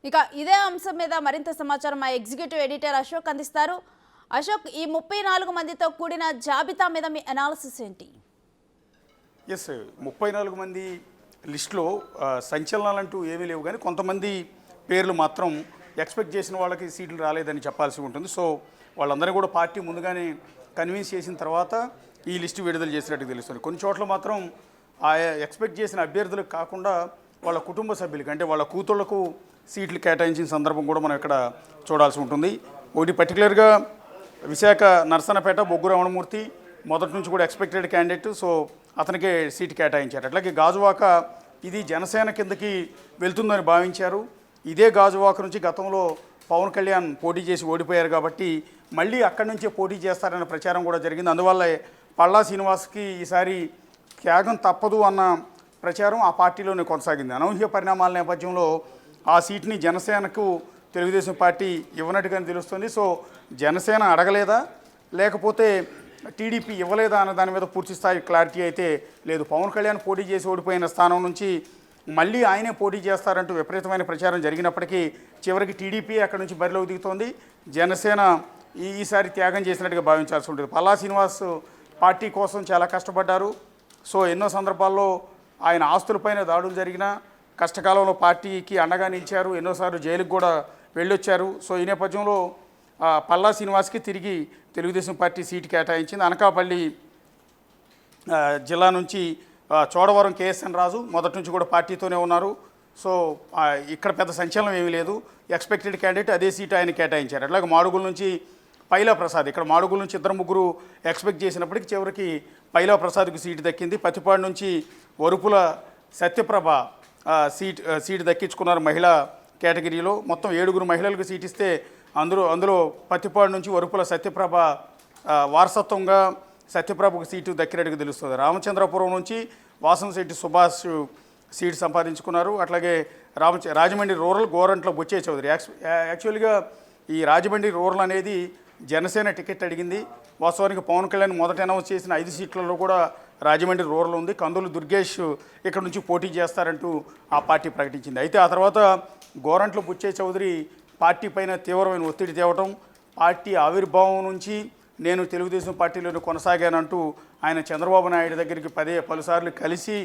ఇక ఇదే అంశం మీద మరింత సమాచారం మా ఎగ్జిక్యూటివ్ ఎడిటర్ అశోక్ అందిస్తారు. అశోక్, ఈ 34 మందితో కూడిన జాబితా మీద మీ అనాలిసిస్ ఏంటి? ఎస్, 34 మంది లిస్టులో సంచలనాలంటూ ఏమీ లేవు, కానీ కొంతమంది పేర్లు మాత్రం ఎక్స్పెక్ట్ చేసిన వాళ్ళకి సీట్లు రాలేదని చెప్పాల్సి ఉంటుంది. సో వాళ్ళందరినీ కూడా పార్టీ ముందుగానే కన్విన్స్ చేసిన తర్వాత ఈ లిస్టు విడుదల చేసినట్టు తెలుస్తుంది. కొన్ని చోట్ల మాత్రం ఆ ఎక్స్పెక్ట్ చేసిన అభ్యర్థులకు కాకుండా వాళ్ళ కుటుంబ సభ్యులకి, అంటే వాళ్ళ కూతుళ్లకు సీట్లు కేటాయించిన సందర్భం కూడా మనం ఇక్కడ చూడాల్సి ఉంటుంది. ఒకటి పర్టికులర్గా విశాఖ నరసన్నపేట బొగ్గు రమణమూర్తి మొదటి నుంచి కూడా ఎక్స్పెక్టెడ్ క్యాండిడేట్, సో అతనికే సీటు కేటాయించారు. అట్లాగే గాజువాక ఇది జనసేన కిందకి వెళ్తుందని భావించారు. ఇదే గాజువాక నుంచి గతంలో పవన్ కళ్యాణ్ పోటీ చేసి ఓడిపోయారు కాబట్టి మళ్ళీ అక్కడి నుంచే పోటీ చేస్తారన్న ప్రచారం కూడా జరిగింది. అందువల్ల పల్లా శ్రీనివాస్కి ఈసారి త్యాగం తప్పదు అన్న ప్రచారం ఆ పార్టీలోనే కొనసాగింది. అనూహ్య పరిణామాల నేపథ్యంలో ఆ సీట్ని జనసేనకు తెలుగుదేశం పార్టీ ఇవ్వనట్టుగానే తెలుస్తుంది. సో జనసేన అడగలేదా లేకపోతే టీడీపీ ఇవ్వలేదా అన్న దాని మీద పూర్తి స్థాయి క్లారిటీ అయితే లేదు. పవన్ కళ్యాణ్ పోటీ చేసి ఓడిపోయిన స్థానం నుంచి మళ్ళీ ఆయనే పోటీ చేస్తారంటూ విపరీతమైన ప్రచారం జరిగినప్పటికీ చివరికి టీడీపీ అక్కడి నుంచి బరిలోకి దిగుతోంది. జనసేన ఈసారి త్యాగం చేసినట్టుగా భావించాల్సి ఉంటుంది. పల్లా శ్రీనివాస్ పార్టీ కోసం చాలా కష్టపడ్డారు. సో ఎన్నో సందర్భాల్లో ఆయన ఆస్తులపైన దాడులు జరిగినా కష్టకాలంలో పార్టీకి అండగా నిలిచారు. ఎన్నోసార్లు జైలుకు కూడా వెళ్ళొచ్చారు. సో ఈ నేపథ్యంలో పల్లా శ్రీనివాస్కి తిరిగి తెలుగుదేశం పార్టీ సీటు కేటాయించింది. అనకాపల్లి జిల్లా నుంచి చోడవరం కేఎస్ఎన్ రాజు మొదటి నుంచి కూడా పార్టీతోనే ఉన్నారు. సో ఇక్కడ పెద్ద సంచలనం ఏమీ లేదు. ఎక్స్పెక్టెడ్ క్యాండిడేట్ అదే సీటు ఆయన కేటాయించారు. అట్లాగే మాడుగుల నుంచి పైలా ప్రసాద్, ఇక్కడ మాడుగుల నుంచి ఇద్దరు ముగ్గురు ఎక్స్పెక్ట్ చేసినప్పటికీ చివరికి పైలా ప్రసాద్కి సీటు దక్కింది. పత్తిపాడు నుంచి వరుపుల సత్యప్రభ సీటు దక్కించుకున్నారు మహిళా కేటగిరీలో. మొత్తం 7 మహిళలకు సీట్ ఇస్తే అందులో పత్తిపాడు నుంచి వరుపుల సత్యప్రభ వారసత్వంగా సత్యప్రభకు సీటు దక్కినట్టుగా తెలుస్తుంది. రామచంద్రపురం నుంచి వాసంశెట్టి సుభాష్ సీటు సంపాదించుకున్నారు. అట్లాగే రాజమండ్రి రూరల్ గోరంట్ల బుచ్చే చౌదరి. యాక్చువల్గా ఈ రాజమండ్రి రూరల్ అనేది జనసేన టికెట్ అడిగింది. వాస్తవానికి పవన్ కళ్యాణ్ మొదట అనౌన్స్ చేసిన 5 సీట్లలో కూడా రాజమండ్రి రూరల్ ఉంది. కందులు దుర్గేష్ ఇక్కడ నుంచి పోటీ చేస్తారంటూ ఆ పార్టీ ప్రకటించింది. అయితే ఆ తర్వాత గోరంట్ల బుచ్చే చౌదరి పార్టీ పైన తీవ్రమైన ఒత్తిడి తేవటం, పార్టీ ఆవిర్భావం నుంచి నేను తెలుగుదేశం పార్టీలోనే కొనసాగానంటూ ఆయన చంద్రబాబు నాయుడు దగ్గరికి పలుసార్లు కలిసి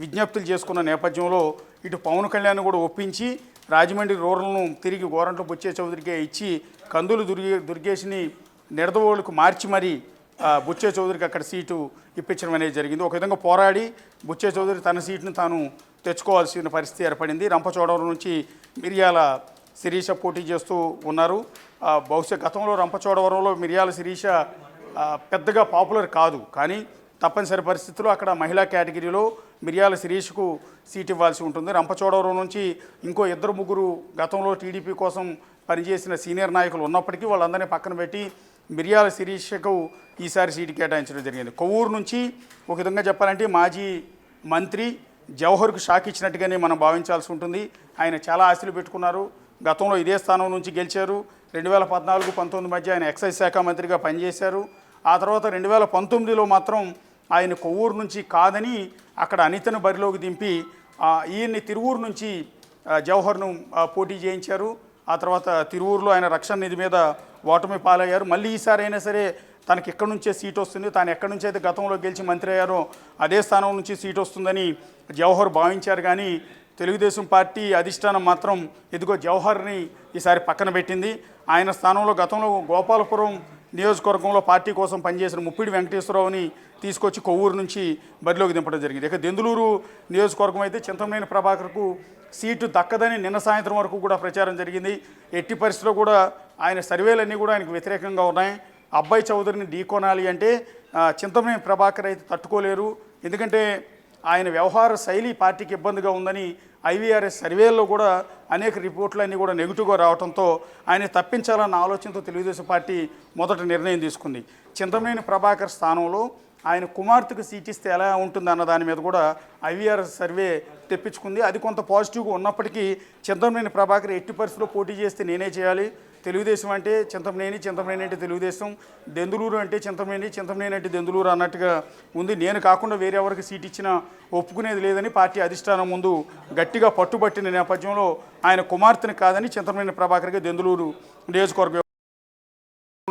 విజ్ఞప్తులు చేసుకున్న నేపథ్యంలో ఇటు పవన్ కళ్యాణ్ కూడా ఒప్పించి రాజమండ్రి రూరల్ను తిరిగి గోరంట్ల బుచ్చే చౌదరికే ఇచ్చి కందులు దుర్గేష్ని నిడదవోలుకు మార్చి మరీ బుచ్చే చౌదరికి అక్కడ సీటు ఇప్పించడం అనేది జరిగింది. ఒక విధంగా పోరాడి బుచ్చే చౌదరి తన సీటును తాను తెచ్చుకోవాల్సిన పరిస్థితి ఏర్పడింది. రంపచోడవరం నుంచి మిరియాల శిరీష పోటీ చేస్తూ ఉన్నారు. బహుశా గతంలో రంపచోడవరంలో మిరియాల శిరీష పెద్దగా పాపులర్ కాదు, కానీ తప్పనిసరి పరిస్థితుల్లో అక్కడ మహిళా కేటగిరీలో మిరియాల శిరీషకు సీట్ ఇవ్వాల్సి ఉంటుంది. రంపచోడవరం నుంచి ఇంకో 2-3 గతంలో టీడీపీ కోసం పనిచేసిన సీనియర్ నాయకులు ఉన్నప్పటికీ వాళ్ళందరినీ పక్కన పెట్టి మిరియాల శిరీషకు ఈసారి సీటు కేటాయించడం జరిగింది. కొవ్వూరు నుంచి ఒక విధంగా చెప్పాలంటే మాజీ మంత్రి జవహర్కు షాక్ ఇచ్చినట్టుగానే మనం భావించాల్సి ఉంటుంది. ఆయన చాలా ఆశలు పెట్టుకున్నారు. గతంలో ఇదే స్థానం నుంచి గెలిచారు. 2014-19 మధ్య ఆయన ఎక్సైజ్ శాఖ మంత్రిగా పనిచేశారు. ఆ తర్వాత 2019లో మాత్రం ఆయన కొవ్వూరు నుంచి కాదని అక్కడ అనితను బరిలోకి దింపి ఈయన్ని తిరువూరు నుంచి జవహర్ను పోటీ చేయించారు. ఆ తర్వాత తిరువూరులో ఆయన రక్షణ నిధి మీద ఓటమి పాలయ్యారు. మళ్ళీ ఈసారి అయినా సరే తనకి ఎక్కడి నుంచే సీట్ వస్తుంది, తాను ఎక్కడి నుంచి అయితే గతంలో గెలిచి మంత్రి అయ్యారో అదే స్థానం నుంచి సీట్ వస్తుందని జవహర్ భావించారు. కానీ తెలుగుదేశం పార్టీ అధిష్టానం మాత్రం ఇదిగో జవహర్ని ఈసారి పక్కన పెట్టింది. ఆయన స్థానంలో గతంలో గోపాలపురం నియోజకవర్గంలో పార్టీ కోసం పనిచేసిన ముప్పిడి వెంకటేశ్వరరావుని తీసుకొచ్చి కొవ్వూరు నుంచి బరిలోకి దింపడం జరిగింది. ఇక దెందులూరు నియోజకవర్గం అయితే చింతమనేని ప్రభాకర్కు సీటు దక్కదని నిన్న సాయంత్రం వరకు కూడా ప్రచారం జరిగింది. ఎట్టి పరిస్థితిలో కూడా ఆయన సర్వేలన్నీ కూడా ఆయనకు వ్యతిరేకంగా ఉన్నాయి. అబ్బాయి చౌదరిని ఢీకొనాలి అంటే చింతమనేని ప్రభాకర్ అయితే తట్టుకోలేరు. ఎందుకంటే ఆయన వ్యవహార శైలి పార్టీకి ఇబ్బందిగా ఉందని ఐవీఆర్ఎస్ సర్వేల్లో కూడా అనేక రిపోర్ట్లు అన్నీ కూడా నెగిటివ్గా రావడంతో ఆయన తప్పించాలన్న ఆలోచనతో తెలుగుదేశం పార్టీ మొదట నిర్ణయం తీసుకుంది. చింతమనేని ప్రభాకర్ స్థానంలో ఆయన కుమార్తెకు సీట్ ఇస్తే ఎలా ఉంటుంది అన్న దాని మీద కూడా ఐవీఆర్ఎస్ సర్వే తెప్పించుకుంది. అది కొంత పాజిటివ్గా ఉన్నప్పటికీ చింతమనేని ప్రభాకర్ ఎట్టి పరిస్థితుల్లో పోటీ చేస్తే నేనే చేయాలి, తెలుగుదేశం అంటే చింతమనేని, చింతమనేని అంటే తెలుగుదేశం, దెందులూరు అంటే చింతమనేని, చింతమనేని అంటే దెందులూరు అన్నట్టుగా ఉంది. నేను కాకుండా వేరే ఎవరికి సీట్ ఇచ్చినా ఒప్పుకునేది లేదని పార్టీ అధిష్టానం ముందు గట్టిగా పట్టుబట్టిన నేపథ్యంలో ఆయన కుమార్తెని కాదని చింతమనేని ప్రభాకర్కి దెందులూరు నియోజకవర్గం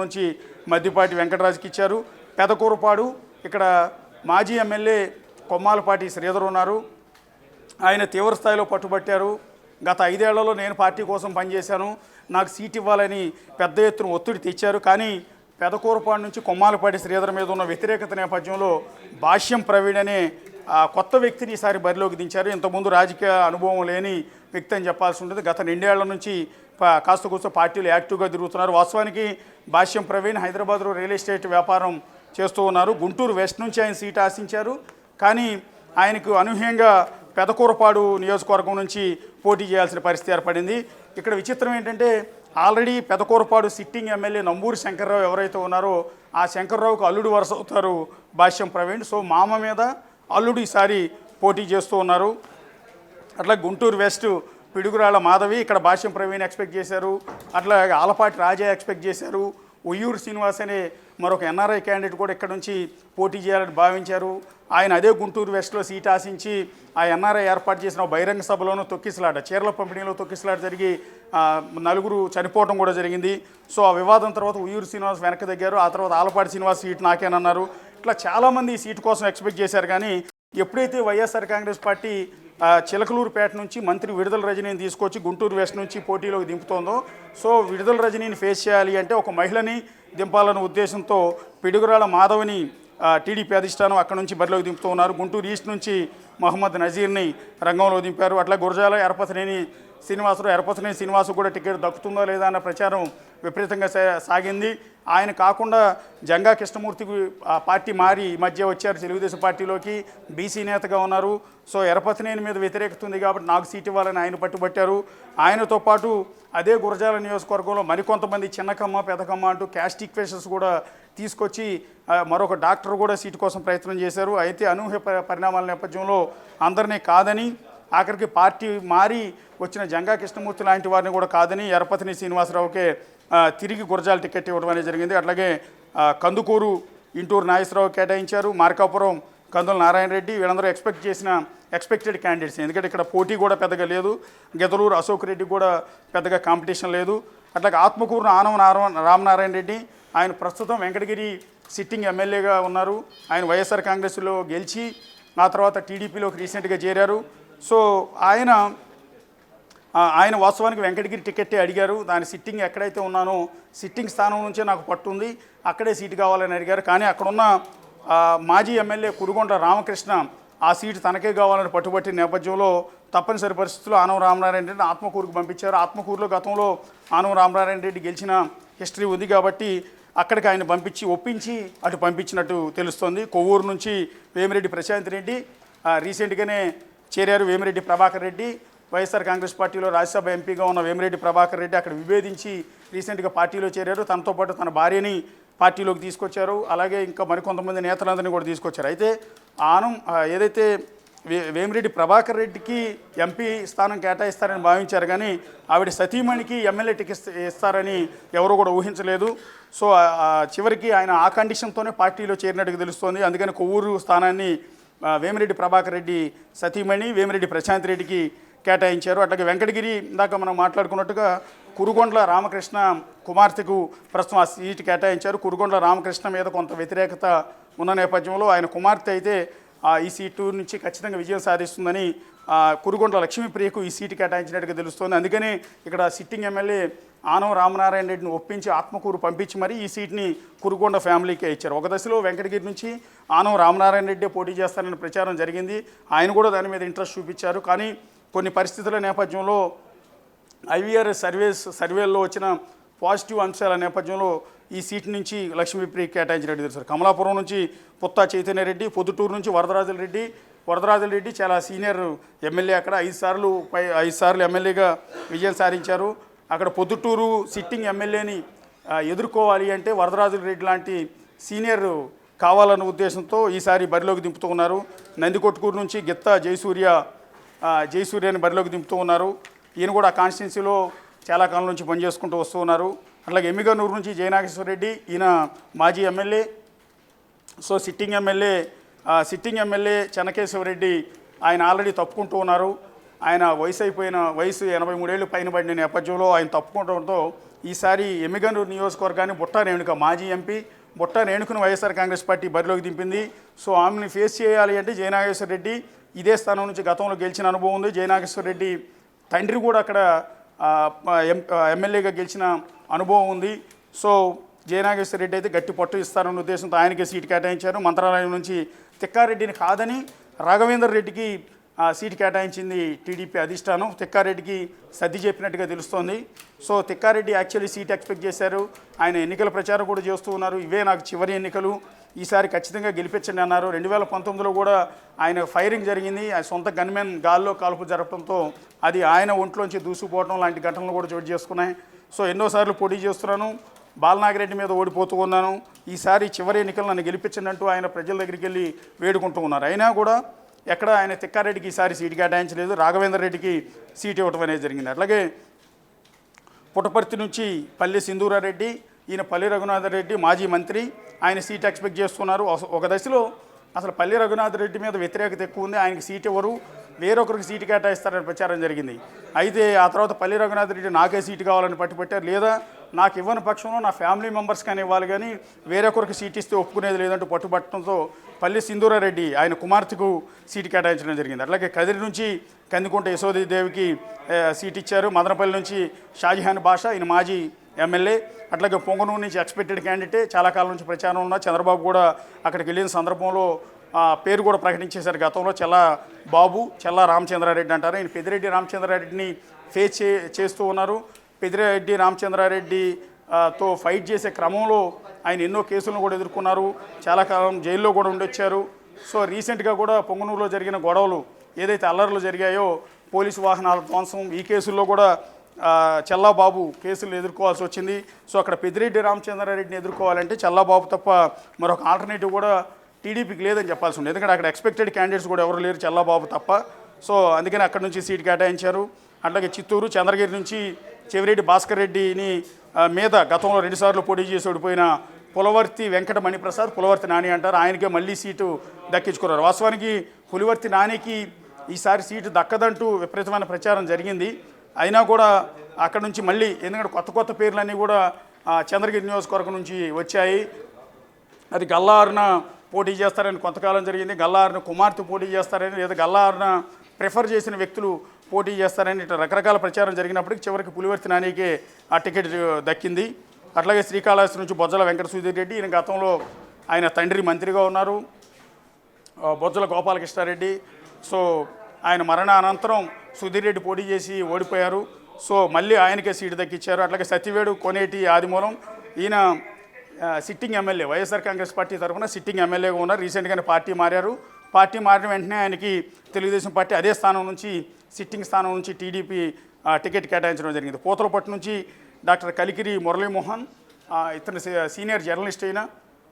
నుంచి మద్దిపాటి వెంకటరాజుకి ఇచ్చారు. పెదకూరపాడు ఇక్కడ మాజీ ఎమ్మెల్యే కొమ్మాలపాటి శ్రీధర్ ఉన్నారు. ఆయన తీవ్రస్థాయిలో పట్టుబట్టారు. గత 5 ఏళ్లలో నేను పార్టీ కోసం పనిచేశాను, నాకు సీట్ ఇవ్వాలని పెద్ద ఎత్తున ఒత్తిడి తెచ్చారు. కానీ పెదకూరపాడు నుంచి కొమ్మాలపాటి శ్రీధర్ మీద ఉన్న వ్యతిరేకత నేపథ్యంలో భాష్యం ప్రవీణ్ అనే కొత్త వ్యక్తిని ఈసారి బరిలోకి దించారు. ఇంతకుముందు రాజకీయ అనుభవం లేని వ్యక్తి అని చెప్పాల్సి ఉంటుంది. గత 2 ఏళ్ల నుంచి కాస్త కూస్త పార్టీలు యాక్టివ్గా తిరుగుతున్నారు. వాస్తవానికి భాష్యం ప్రవీణ్ హైదరాబాద్లో రియల్ ఎస్టేట్ వ్యాపారం చేస్తూ ఉన్నారు. గుంటూరు వెస్ట్ నుంచి ఆయన సీట్ ఆశించారు. కానీ ఆయనకు అనూహ్యంగా పెదకూరపాడు నియోజకవర్గం నుంచి పోటీ చేయాల్సిన పరిస్థితి ఏర్పడింది. ఇక్కడ విచిత్రం ఏంటంటే already Pedakurapadu sitting MLA Namburi Shankar Rao ఎవరైతే ఉన్నారో ఆ శంకర్రావుకు అల్లుడు వరుస అవుతారు భాష్యం ప్రవీణ్. సో మామ మీద అల్లుడు ఈసారి పోటీ చేస్తూ ఉన్నారు. అట్లా గుంటూరు వెస్ట్ పిడుగురాళ్ళ మాధవి ఇక్కడ భాష్యం ప్రవీణ్ ఎక్స్పెక్ట్ చేశారు. అట్లా ఆలపాటి రాజా ఎక్స్పెక్ట్ చేశారు. ఉయ్యూరు శ్రీనివాస్ అనే మరొక ఎన్ఆర్ఐ క్యాండిడేట్ కూడా ఇక్కడ నుంచి పోటీ చేయాలని భావించారు. ఆయన అదే గుంటూరు వెస్ట్లో సీట్ ఆశించి ఆ ఎన్ఆర్ఐ ఏర్పాటు చేసిన బహిరంగ సభలోనూ తొక్కిసలాట, చీరల పంపిణీలో తొక్కిసలాట జరిగి 4 చనిపోవడం కూడా జరిగింది. సో ఆ వివాదం తర్వాత ఉయ్యూరు శ్రీనివాస్ వెనక్కి తగ్గారు. ఆ తర్వాత ఆలపాటి శ్రీనివాస్ సీట్ నాకేనన్నారు. ఇట్లా చాలామంది ఈ సీటు కోసం ఎక్స్పెక్ట్ చేశారు. కానీ ఎప్పుడైతే వైఎస్ఆర్ కాంగ్రెస్ పార్టీ చిలకలూరుపేట నుంచి మంత్రి విడుదల రజనీని తీసుకొచ్చి గుంటూరు వెస్ట్ నుంచి పోటీలోకి దింపుతోందో, సో విడుదల రజనీని ఫేస్ చేయాలి అంటే ఒక మహిళని దింపాలన్న ఉద్దేశంతో పిడుగురాళ్ళ మాధవిని టీడీపీ అధిష్టానం అక్కడ నుంచి బరిలోకి దింపుతూ ఉన్నారు. గుంటూరు ఈస్ట్ నుంచి మహమ్మద్ నజీర్ని రంగంలో దింపారు. అట్లా గురజాల ఎరపతినేని శ్రీనివాసు కూడా టికెట్ దక్కుతుందో లేదా అన్న ప్రచారం విపరీతంగా సాగింది. ఆయన కాకుండా జంగా కృష్ణమూర్తికి పార్టీ మారి ఈ మధ్య వచ్చారు తెలుగుదేశం పార్టీలోకి, బీసీ నేతగా ఉన్నారు. సో ఎరపతినేని మీద వ్యతిరేకత ఉంది కాబట్టి నాకు సీట్ ఇవ్వాలని ఆయన పట్టుబట్టారు. ఆయనతో పాటు అదే గురజాల నియోజకవర్గంలో మరికొంతమంది చిన్నకమ్మ పెదకమ్మ అంటూ క్యాస్ట్ ఈక్వేషన్స్ కూడా తీసుకొచ్చి మరొక డాక్టర్ కూడా సీటు కోసం ప్రయత్నం చేశారు. అయితే అనూహ్య పరిణామాల నేపథ్యంలో అందరినీ కాదని ఆఖరికి పార్టీ మారి వచ్చిన జంగా కృష్ణమూర్తి లాంటి వారిని కూడా కాదని ఎరపతిని శ్రీనివాసరావుకే తిరిగి గురజాల టికెట్ ఇవ్వడం అనేది జరిగింది. అట్లాగే కందుకూరు ఇంటూరు నాగేశ్వరరావు కేటాయించారు. మార్కాపురం కందుల నారాయణ రెడ్డి వీళ్ళందరూ ఎక్స్పెక్టెడ్ క్యాండిడేట్స్. ఎందుకంటే ఇక్కడ పోటీ కూడా పెద్దగా లేదు. గెదలూరు అశోక్ రెడ్డి కూడా పెద్దగా కాంపిటీషన్ లేదు. అట్లాగే ఆత్మకూరును ఆనం రామనారాయణ రెడ్డి ఆయన ప్రస్తుతం వెంకటగిరి సిట్టింగ్ ఎమ్మెల్యేగా ఉన్నారు. ఆయన వైఎస్ఆర్ కాంగ్రెస్లో గెలిచి ఆ తర్వాత టీడీపీలోకి రీసెంట్గా చేరారు. సో ఆయన వాస్తవానికి వెంకటగిరి టికెట్టే అడిగారు. దాని సిట్టింగ్ ఎక్కడైతే ఉన్నానో సిట్టింగ్ స్థానం నుంచే నాకు పట్టుంది, అక్కడే సీటు కావాలని అడిగారు. కానీ అక్కడున్న మాజీ ఎమ్మెల్యే కురుగొండ్ల రామకృష్ణ ఆ సీటు తనకే కావాలని పట్టుబట్టిన నేపథ్యంలో తప్పనిసరి పరిస్థితుల్లో ఆనం రామనారాయణ రెడ్డిని ఆత్మకూరుకు పంపించారు. ఆత్మకూరులో గతంలో ఆనం రామనారాయణ రెడ్డి గెలిచిన హిస్టరీ ఉంది కాబట్టి అక్కడికి ఆయన ఒప్పించి అటు పంపించినట్టు తెలుస్తోంది. కొవ్వూరు నుంచి వేమిరెడ్డి ప్రశాంత్ రెడ్డి రీసెంట్గానే చేరారు. వేమిరెడ్డి ప్రభాకర్ రెడ్డి వైఎస్ఆర్ కాంగ్రెస్ పార్టీలో రాజ్యసభ ఎంపీగా ఉన్న వేమిరెడ్డి ప్రభాకర్ రెడ్డి అక్కడ విభేదించి రీసెంట్గా పార్టీలో చేరారు. తనతో పాటు తన భార్యని పార్టీలోకి తీసుకొచ్చారు. అలాగే ఇంకా మరికొంతమంది నేతలందరినీ కూడా తీసుకొచ్చారు. అయితే ఏదైతే వేమిరెడ్డి ప్రభాకర్ రెడ్డికి ఎంపీ స్థానం కేటాయిస్తారని భావించారు. కానీ ఆవిడ సతీమణికి ఎమ్మెల్యే టికెట్ ఇస్తారని ఎవరు కూడా ఊహించలేదు. సో చివరికి ఆయన ఆ కండిషన్తోనే పార్టీలో చేరినట్టుగా తెలుస్తోంది. అందుకని కొవ్వూరు స్థానాన్ని వేమిరెడ్డి ప్రభాకర్ రెడ్డి సతీమణి వేమిరెడ్డి ప్రశాంత్ రెడ్డికి కేటాయించారు. అట్లాగే వెంకటగిరి ఇందాక మనం మాట్లాడుకున్నట్టుగా కురుగొండ్ల రామకృష్ణ కుమార్తెకు ప్రస్తుతం ఆ సీటు కేటాయించారు. కురుగొండ్ల రామకృష్ణ మీద కొంత వ్యతిరేకత ఉన్న నేపథ్యంలో ఆయన కుమార్తె అయితే ఈ సీటు నుంచి ఖచ్చితంగా విజయం సాధిస్తుందని కురుగొండ్ల లక్ష్మీప్రియకు ఈ సీటు కేటాయించినట్టుగా తెలుస్తోంది. అందుకని ఇక్కడ సిట్టింగ్ ఎమ్మెల్యే ఆనం రామనారాయణ రెడ్డిని ఒప్పించి ఆత్మకూరు పంపించి మరి ఈ సీట్ని కురుగొండ ఫ్యామిలీకే ఇచ్చారు. ఒక దశలో వెంకటగిరి నుంచి ఆనం రామనారాయణ రెడ్డి పోటీ చేస్తారని ప్రచారం జరిగింది. ఆయన కూడా దాని మీద ఇంట్రెస్ట్ చూపించారు. కానీ కొన్ని పరిస్థితుల నేపథ్యంలో ఐవీఆర్ఎస్ సర్వేల్లో వచ్చిన పాజిటివ్ అంశాల నేపథ్యంలో ఈ సీట్ నుంచి లక్ష్మీప్రియ కేటాయించినట్టు తెలుసు. కమలాపురం నుంచి పుత్తా చైతన్యరెడ్డి, పొద్దుటూరు నుంచి వరదరాజుల రెడ్డి చాలా సీనియర్ ఎమ్మెల్యే. అక్కడ 5 సార్లు ఎమ్మెల్యేగా విజయం సాధించారు. అక్కడ పొద్దుటూరు సిట్టింగ్ ఎమ్మెల్యేని ఎదుర్కోవాలి అంటే వరదరాజుల రెడ్డి లాంటి సీనియర్ కావాలన్న ఉద్దేశంతో ఈసారి బరిలోకి దింపుతూ ఉన్నారు. నందికొట్కూరు నుంచి గిత్తా జయసూర్యని బరిలోకి దింపుతూ ఉన్నారు. ఈయన కూడా కాన్స్టిట్యున్సీలో చాలా కాలం నుంచి పనిచేసుకుంటూ వస్తూ ఉన్నారు. అట్లాగే ఎమ్మిగనూరు నుంచి జయనాగేశ్వర రెడ్డి, ఈయన మాజీ MLA. So sitting MLA Chennakesava Reddy ఆయన ఆల్రెడీ తప్పుకుంటూ ఉన్నారు. ఆయన వయసు 83 ఏళ్ళు పైన పడిన నేపథ్యంలో ఆయన తప్పుకోవడంతో ఈసారి ఎమ్మిగనూరు నియోజకవర్గాన్ని బుట్టా రేణుక మాజీ ఎంపీ బుట్టా రేణుకను వైఎస్ఆర్ కాంగ్రెస్ పార్టీ బరిలోకి దింపింది. సో ఆమెను ఫేస్ చేయాలి అంటే జయనాగేశ్వర రెడ్డి ఇదే స్థానం నుంచి గతంలో గెలిచిన అనుభవం ఉంది. జయనాగేశ్వర రెడ్డి తండ్రి కూడా అక్కడ ఎమ్మెల్యేగా గెలిచిన అనుభవం ఉంది. సో జయనాగేశ్వర రెడ్డి అయితే గట్టి పట్టు ఇస్తారన్న ఉద్దేశంతో ఆయనకే సీటు కేటాయించారు. మంత్రాలయం నుంచి తిక్కారెడ్డిని కాదని రాఘవేందర్ రెడ్డికి సీటు కేటాయించింది టీడీపీ అధిష్టానం. తిక్కారెడ్డికి సర్ది చెప్పినట్టుగా తెలుస్తోంది. So Tikkareddy actually seat expect చేశారు. ఆయన ఎన్నికల ప్రచారం కూడా చేస్తూ ఉన్నారు. ఇవే నాకు చివరి ఎన్నికలు, ఈసారి ఖచ్చితంగా గెలిపించండి అన్నారు. 2019లో కూడా ఆయన ఫైరింగ్ జరిగింది. ఆయన సొంత గన్మెన్ గాల్లో కాల్పు జరపడంతో అది ఆయన ఒంట్లోంచి దూసుకుపోవడం లాంటి ఘటనలు కూడా చోటు చేసుకున్నాయి. సో ఎన్నోసార్లు పోటీ చేస్తున్నాను, బాలనాగిరెడ్డి మీద ఓడిపోతూ ఉన్నాను, ఈసారి చివరి ఎన్నికలు నన్ను గెలిపించండి అంటూ ఆయన ప్రజల దగ్గరికి వెళ్ళి వేడుకుంటూ ఉన్నారు. అయినా కూడా ఎక్కడ ఆయన తిక్కారెడ్డికి ఈసారి సీటు కేటాయించలేదు. రాఘవేందర్ రెడ్డికి సీటు ఇవ్వటం అనేది జరిగింది. అట్లాగే పుట్టపర్తి నుంచి పల్లె సింధూరారెడ్డి, ఈయన పల్లె రఘునాథ రెడ్డి మాజీ మంత్రి, ఆయన సీట్ ఎక్స్పెక్ట్ చేస్తున్నారు. ఒక దశలో అసలు పల్లె రఘునాథ రెడ్డి మీద వ్యతిరేకత ఎక్కువ ఉంది, ఆయనకి సీట్ ఎవరు వేరొకరికి సీటు కేటాయిస్తారని ప్రచారం జరిగింది. అయితే ఆ తర్వాత పల్లె రఘునాథ రెడ్డి నాకే సీటు కావాలని పట్టుబట్టారు. లేదా నాకు ఇవ్వని పక్షంలో నా ఫ్యామిలీ మెంబర్స్ కానీ ఇవ్వాలి, కానీ వేరొకరికి సీట్ ఇస్తే ఒప్పుకునేది లేదంటూ పట్టుబట్టడంతో పల్లె సింధూరారెడ్డి ఆయన కుమార్తెకు సీటు కేటాయించడం జరిగింది. అట్లాగే కదిరి నుంచి కందికుంట యశోదేవికి సీట్ ఇచ్చారు. మదనపల్లి నుంచి షాజహాన్ బాషా, ఈయన మాజీ ఎమ్మెల్యే. అట్లాగే పొంగనూరు నుంచి ఎక్స్పెక్టెడ్ క్యాండిడేటే, చాలా కాలం నుంచి ప్రచారం ఉన్న చంద్రబాబు కూడా అక్కడికి వెళ్ళిన సందర్భంలో పేరు కూడా ప్రకటించేశారు గతంలో. చెల్లా రామచంద్రారెడ్డి అంటారు. ఈయన పెద్దిరెడ్డి రామచంద్రారెడ్డిని ఫేస్ చేస్తూ ఉన్నారు. పెద్దిరెడ్డి రామచంద్రారెడ్డితో ఫైట్ చేసే క్రమంలో ఆయన ఎన్నో కేసులను కూడా ఎదుర్కొన్నారు. చాలా కాలం జైల్లో కూడా ఉండొచ్చారు. సో రీసెంట్గా కూడా పొంగనూరులో జరిగిన గొడవలు ఏదైతే అల్లర్లు జరిగాయో, పోలీసు వాహనాల ధ్వంసం, ఈ కేసుల్లో కూడా చెల్లాబాబు కేసులు ఎదుర్కోవాల్సి వచ్చింది. సో అక్కడ పెద్దిరెడ్డి రామచంద్రారెడ్డిని ఎదుర్కోవాలంటే చెల్లాబాబు తప్ప మరొక ఆల్టర్నేటివ్ కూడా టీడీపీకి లేదని చెప్పాల్సి ఉంది. ఎందుకంటే అక్కడ ఎక్స్పెక్టెడ్ క్యాండిడేట్స్ కూడా ఎవరు లేరు, చెల్లాబాబు తప్ప. సో అందుకని అక్కడ నుంచి సీటు కేటాయించారు. అట్లాగే చిత్తూరు చంద్రగిరి నుంచి చెవిరెడ్డి భాస్కర్ రెడ్డిని మీద గతంలో 2 సార్లు పోటీ చేసి ఓడిపోయిన పులవర్తి వెంకట మణిప్రసాద్, పులవర్తి నాని అంటారు, ఆయనకే మళ్ళీ సీటు దక్కించుకున్నారు. వాస్తవానికి పులివర్తి నానికి ఈసారి సీటు దక్కదంటూ విపరీతమైన ప్రచారం జరిగింది. అయినా కూడా అక్కడ నుంచి మళ్ళీ, ఎందుకంటే కొత్త పేర్లన్నీ కూడా చంద్రగిరి నియోజకవర్గం నుంచి వచ్చాయి. అది గల్లారున పోటీ చేస్తారని కొంతకాలం జరిగింది, గల్లారున కుమార్తె పోటీ చేస్తారని, లేదా గల్లారున ప్రిఫర్ చేసిన వ్యక్తులు పోటీ చేస్తారని ఇట్లా రకరకాల ప్రచారం జరిగినప్పటికీ చివరికి పులివర్తి నానికే ఆ టికెట్ దక్కింది. అట్లాగే శ్రీకాళహస్తి నుంచి బొజ్జల వెంకట సుధీర్ రెడ్డి, ఈయన గతంలో ఆయన తండ్రి మంత్రిగా ఉన్నారు, బొజ్జల గోపాలకృష్ణారెడ్డి. సో ఆయన మరణానంతరం సుధీర్ రెడ్డి పోటీ చేసి ఓడిపోయారు. సో మళ్ళీ ఆయనకే సీటు దక్కించారు. అట్లాగే సత్యవేడు కోనేటి ఆదిమూలం, ఈయన sitting MLA, YSR Congress party తరఫున సిట్టింగ్ ఎమ్మెల్యేగా ఉన్నారు. రీసెంట్గానే పార్టీ మారారు. పార్టీ మారిన వెంటనే ఆయనకి తెలుగుదేశం పార్టీ అదే స్థానం నుంచి, సిట్టింగ్ స్థానం నుంచి టీడీపీ టికెట్ కేటాయించడం జరిగింది. పూతలపట్టు నుంచి డాక్టర్ కలికిరి మురళీమోహన్, ఇతను సీనియర్ జర్నలిస్ట్ అయిన,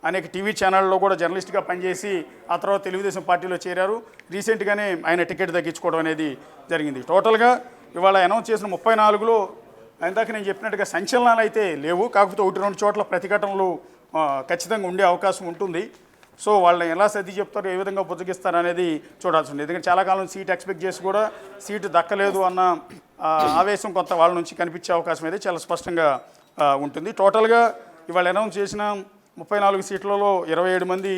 అనేక టీవీ ఛానళ్ళలో కూడా జర్నలిస్ట్గా పనిచేసి ఆ తర్వాత తెలుగుదేశం పార్టీలో చేరారు. రీసెంట్గానే ఆయన టికెట్ దక్కించుకోవడం అనేది జరిగింది. టోటల్గా ఇవాళ అనౌన్స్ చేసిన 34లో ఇందాక నేను చెప్పినట్టుగా సంచలనాలు అయితే లేవు. కాకపోతే 1-2 చోట్ల ప్రతిఘటనలు ఖచ్చితంగా ఉండే అవకాశం ఉంటుంది. సో వాళ్ళని ఎలా సర్ది చెప్తారు, ఏ విధంగా బుజ్జగిస్తారు అనేది చూడాల్సి ఉంది. ఎందుకంటే చాలా కాలం సీట్ ఎక్స్పెక్ట్ చేసి కూడా సీటు దక్కలేదు అన్న ఆవేశం కొంత వాళ్ళ నుంచి కనిపించే అవకాశం అయితే చాలా స్పష్టంగా ఉంటుంది. టోటల్గా ఇవాళ అనౌన్స్ చేసిన 34 సీట్లలో 27 మంది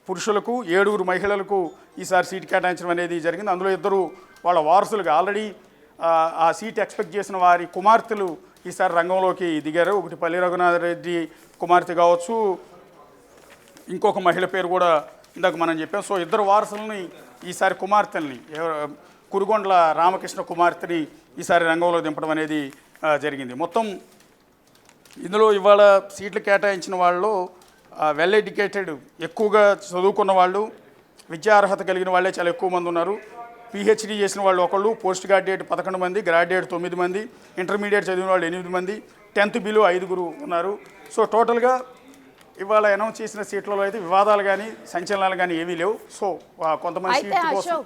పురుషులకు, 7 మహిళలకు ఈసారి సీటు కేటాయించడం అనేది జరిగింది. అందులో 2 వాళ్ళ వారసులుగా ఆల్రెడీ ఆ సీట్ ఎక్స్పెక్ట్ చేసిన వారి కుమార్తెలు ఈసారి రంగంలోకి దిగారు. ఒకటి పల్లె రఘునాథ రెడ్డి కుమార్తె కావచ్చు, ఇంకొక మహిళ పేరు కూడా ఇందాక మనం చెప్పాం. సో 2 వారసులని ఈసారి కుమార్తెల్ని, కురుగొండ్ల రామకృష్ణ కుమార్తెని ఈసారి రంగంలో దింపడం అనేది జరిగింది. మొత్తం ఇందులో ఇవాళ సీట్లు కేటాయించిన వాళ్ళు వెల్ ఎడ్యుకేటెడ్, ఎక్కువగా చదువుకున్న వాళ్ళు, విద్యా అర్హత కలిగిన వాళ్ళే చాలా ఎక్కువ మంది ఉన్నారు. పిహెచ్డీ చేసిన వాళ్ళు ఒకళ్ళు, పోస్ట్ గ్రాడ్యుయేట్ 11 మంది, గ్రాడ్యుయేట్ 9 మంది, ఇంటర్మీడియట్ చదివిన వాళ్ళు 8 మంది, 10th బిలో 5 ఉన్నారు. సో టోటల్గా ఇవాళ అనౌన్స్ చేసిన సీట్లలో అయితే వివాదాలు కానీ సంచలనాలు కానీ ఏమీ లేవు. సో కొంతమంది సీట్ల కోసం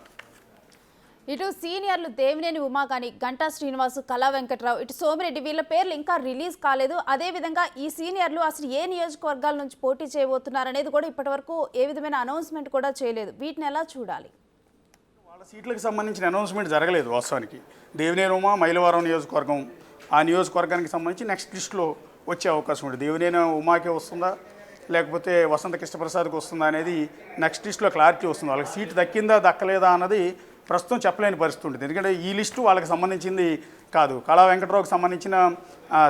ఇటు సీనియర్లు దేవినేని ఉమా కానీ గంటా శ్రీనివాసు కళా వెంకట్రావు ఇటు సోమిరెడ్డి వీళ్ళ పేర్లు ఇంకా రిలీజ్ కాలేదు. అదేవిధంగా ఈ సీనియర్లు అసలు ఏ నియోజకవర్గాల నుంచి పోటీ చేయబోతున్నారు అనేది కూడా ఇప్పటివరకు ఏ విధమైన అనౌన్స్మెంట్ కూడా చేయలేదు. వీటిని ఎలా చూడాలి? వాళ్ళ సీట్లకు సంబంధించిన అనౌన్స్మెంట్ జరగలేదు వాస్తవానికి. దేవినేని ఉమా మైలవరం నియోజకవర్గం, ఆ నియోజకవర్గానికి సంబంధించి నెక్స్ట్ లిస్టులో వచ్చే అవకాశం ఉంది. దేవినేని ఉమాకే వస్తుందా లేకపోతే వసంత కృష్ణప్రసాద్కి వస్తుందా అనేది నెక్స్ట్ లిస్టులో క్లారిటీ వస్తుంది. వాళ్ళకి సీటు దక్కిందా దక్కలేదా అన్నది ప్రస్తుతం చెప్పలేని పరిస్థితి ఉంటుంది. ఎందుకంటే ఈ లిస్టు వాళ్ళకి సంబంధించింది కాదు. కళా వెంకట్రావుకి సంబంధించిన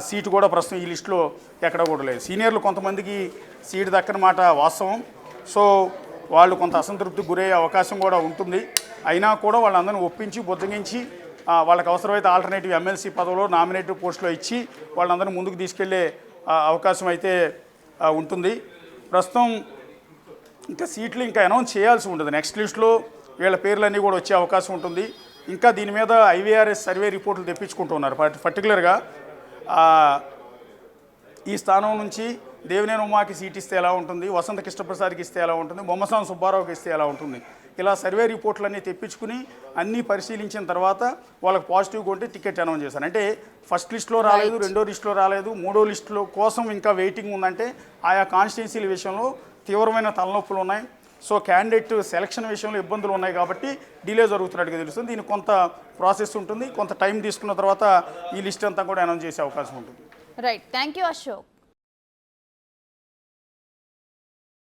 సీటు కూడా ప్రస్తుతం ఈ లిస్టులో ఎక్కడ కూడా లేదు. సీనియర్లు కొంతమందికి సీటు దక్కని మాట వాస్తవం. సో వాళ్ళు కొంత అసంతృప్తికి గురయ్యే అవకాశం కూడా ఉంటుంది. అయినా కూడా వాళ్ళందరినీ ఒప్పించి బుద్ధగించి వాళ్ళకి అవసరమైతే ఆల్టర్నేటివ్ ఎమ్మెల్సీ పదవిలో నామినేటివ్ పోస్టులో ఇచ్చి వాళ్ళందరినీ ముందుకు తీసుకెళ్లే అవకాశం అయితే ఉంటుంది. ప్రస్తుతం ఇంకా సీట్లు ఇంకా అనౌన్స్ చేయాల్సి ఉంటుంది. నెక్స్ట్ లిస్టులో వీళ్ళ పేర్లన్నీ కూడా వచ్చే అవకాశం ఉంటుంది. ఇంకా దీని మీద ఐవీఆర్ఎస్ సర్వే రిపోర్టులు తెప్పించుకుంటున్నారు. పర్టికులర్గా ఈ స్థానం నుంచి దేవినేని ఉమాకి సీట్ ఇస్తే ఎలా ఉంటుంది, వసంత కృష్ణప్రసాద్కి ఇస్తే ఎలా ఉంటుంది, బొమ్మసాని సుబ్బారావుకి ఇస్తే ఎలా ఉంటుంది, ఇలా సర్వే రిపోర్ట్లన్నీ తెప్పించుకుని అన్నీ పరిశీలించిన తర్వాత వాళ్ళకి పాజిటివ్గా ఉంటే టికెట్ అనౌన్స్ చేశారు. అంటే ఫస్ట్ లిస్టులో రాలేదు, రెండో లిస్టులో రాలేదు, మూడో లిస్టులో కోసం ఇంకా వెయిటింగ్ ఉందంటే ఆయా కాన్స్టిట్యున్సీల విషయంలో తీవ్రమైన తలనొప్పులు ఉన్నాయి. సో క్యాండిడేట్ సెలక్షన్ విషయంలో ఇబ్బందులు ఉన్నాయి కాబట్టి డిలే జరుగుతున్నట్టుగా తెలుస్తుంది. దీనికి కొంత ప్రాసెస్ ఉంటుంది. కొంత టైం తీసుకున్న తర్వాత ఈ లిస్ట్ అంతా కూడా అనౌన్స్ చేసే అవకాశం ఉంటుంది. Right, thank you Ashok.